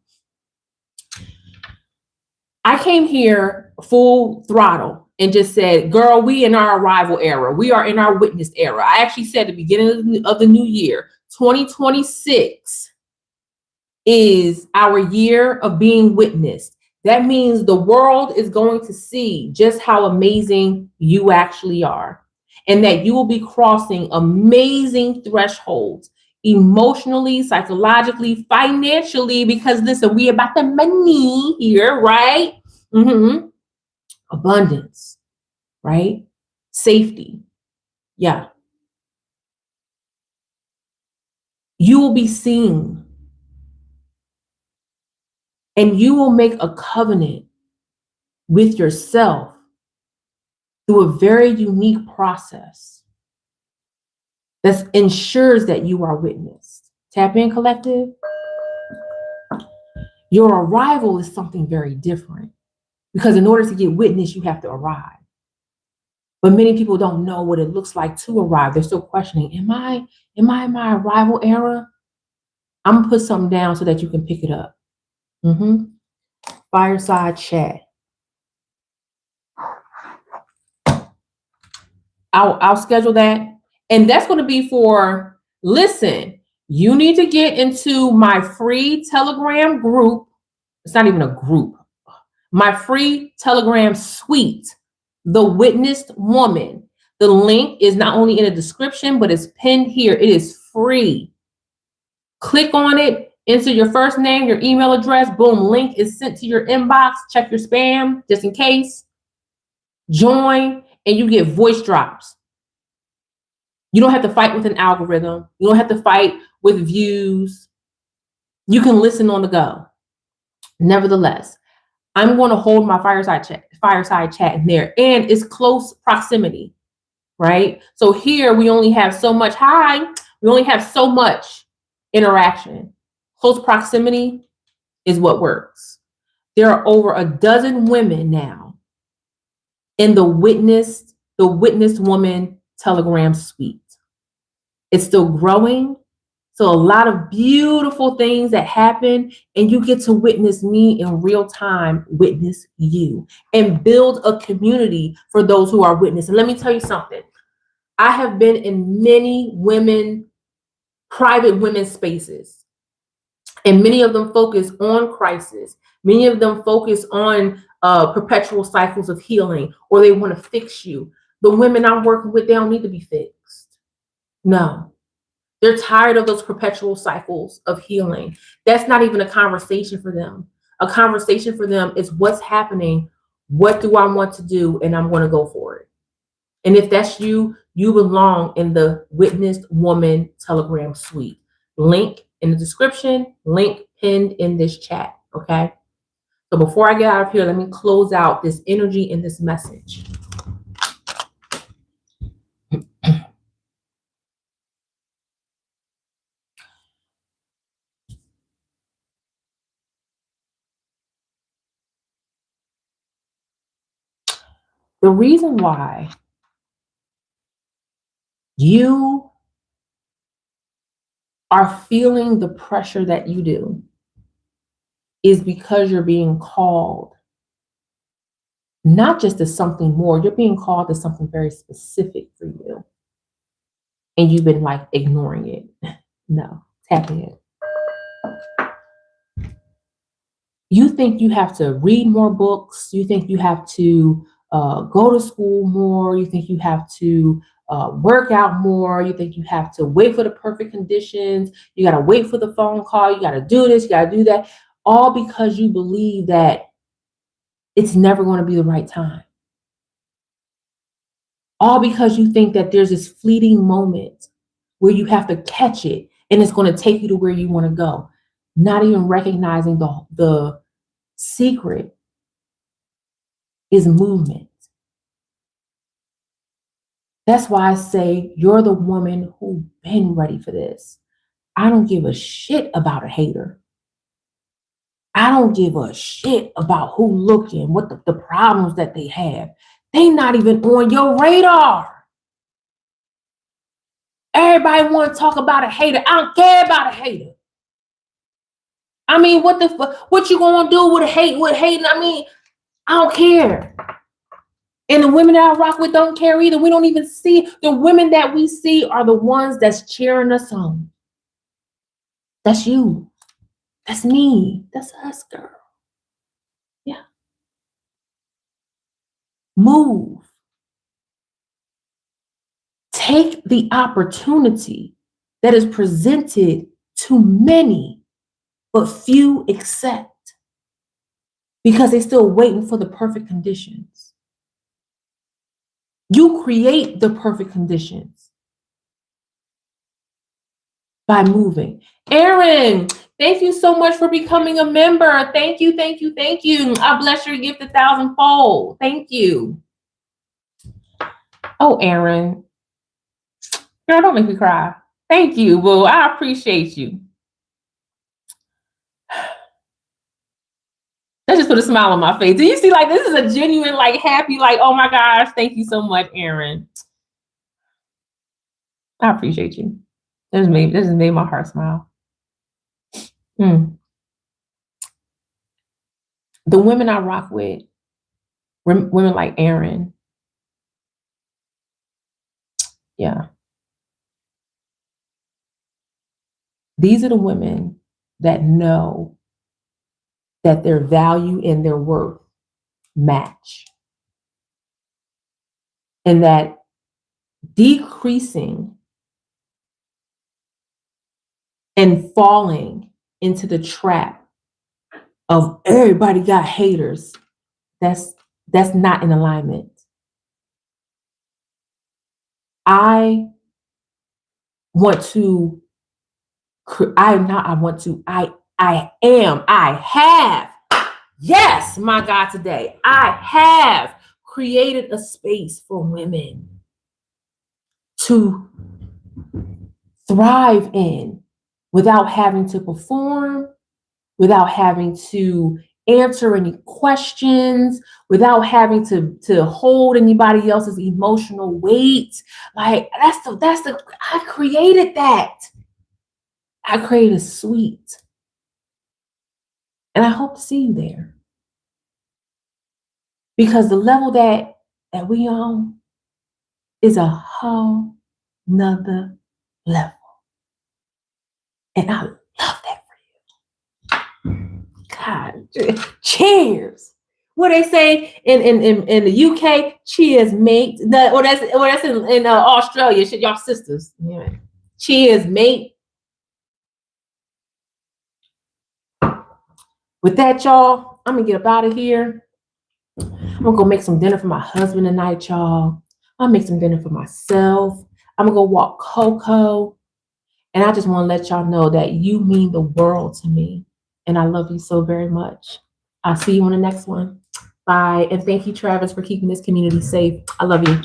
I came here full throttle and just said, girl, we in our arrival era. We are in our witness era. I actually said at the beginning of the new year, 2026 is our year of being witnessed. That means the world is going to see just how amazing you actually are, and that you will be crossing amazing thresholds emotionally, psychologically, financially, because listen, we about the money here, right? Abundance, right? Safety. Yeah. You will be seen, and you will make a covenant with yourself through a very unique process that ensures that you are witnessed. Tap in, collective. Your arrival is something very different, because in order to get witnessed, you have to arrive. But many people don't know what it looks like to arrive. They're still questioning, am I in my arrival era? I'm gonna put something down so that you can pick it up. Fireside chat. I'll schedule that. And that's going to be for, listen, you need to get into my free Telegram group. It's not even a group. My free Telegram suite, The Witnessed Woman. The link is not only in the description, but it's pinned here. It is free. Click on it, enter your first name, your email address, boom, link is sent to your inbox. Check your spam just in case. Join, and you get voice drops. You don't have to fight with an algorithm. You don't have to fight with views. You can listen on the go. Nevertheless, I'm going to hold my fireside chat in there, and it's close proximity. right? So here we only have so much, we only have so much interaction. Close proximity is what works. There are over a dozen women now in the witnessed woman Telegram suite. It's still growing. So a lot of beautiful things that happen, and you get to witness me in real time, witness you, and build a community for those who are witnessing. Let me tell you something. I have been in many private women's spaces, and many of them focus on crisis. Many of them focus on perpetual cycles of healing, or they want to fix you. The women I'm working with, they don't need to be fixed. No. They're tired of those perpetual cycles of healing. That's not even a conversation for them. A conversation for them is what's happening, what do I want to do, and I'm going to go for it. And if that's you, you belong in the Witnessed Woman Telegram suite. Link in the description, link pinned in this chat, okay? So before I get out of here, let me close out this energy and this message. The reason why you are feeling the pressure that you do is because you're being called not just to something more, you're being called to something very specific for you. And you've been like ignoring it. No, tap in. You think you have to read more books. You think you have to go to school more. You think you have to work out more. You think you have to wait for the perfect conditions. You got to wait for the phone call. You got to do this. You got to do that. All because you believe that it's never going to be the right time. All because you think that there's this fleeting moment where you have to catch it and it's going to take you to where you want to go. Not even recognizing the secret is movement. That's why I say you're the woman who's been ready for this. I don't give a shit about a hater. I don't give a shit about who looking, what the problems that they have. They not even on your radar. Everybody want to talk about a hater. I don't care about a hater. I mean, what you gonna do with hating? I mean, I don't care. And the women that I rock with don't care either. We don't even see the women that we see are the ones that's cheering us on. That's you. That's me. That's us, girl. Yeah. Move. Take the opportunity that is presented to many, but few accept because they're still waiting for the perfect conditions. You create the perfect conditions by moving. Aaron, thank you so much for becoming a member. Thank you, thank you, thank you. I bless your gift 1,000-fold. Thank you. Oh, Aaron. Girl, don't make me cry. Thank you, boo. I appreciate you. That just put a smile on my face. Do you see, like, this is a genuine, like, happy, like, oh my gosh, thank you so much, Aaron. I appreciate you. This has made my heart smile. The women I rock with, women like Aaron. Yeah. These are the women that know that their value and their worth match. And that decreasing and falling into the trap of everybody got haters, that's not in alignment. I have, yes, my God, today, I have created a space for women to thrive in without having to perform, without having to answer any questions, without having to hold anybody else's emotional weight. Like I created that. I created a suite. And I hope to see you there. Because the level that we on is a whole nother level. And I love that for you. God, cheers. What they say in the UK, cheers, mate. That's in Australia. Shit, y'all sisters. Yeah. Cheers, mate. With that, y'all, I'm gonna get up out of here. I'm gonna go make some dinner for my husband tonight, y'all. I'll make some dinner for myself. I'm gonna go walk Coco. And I just want to let y'all know that you mean the world to me. And I love you so very much. I'll see you on the next one. Bye. And thank you, Travis, for keeping this community safe. I love you.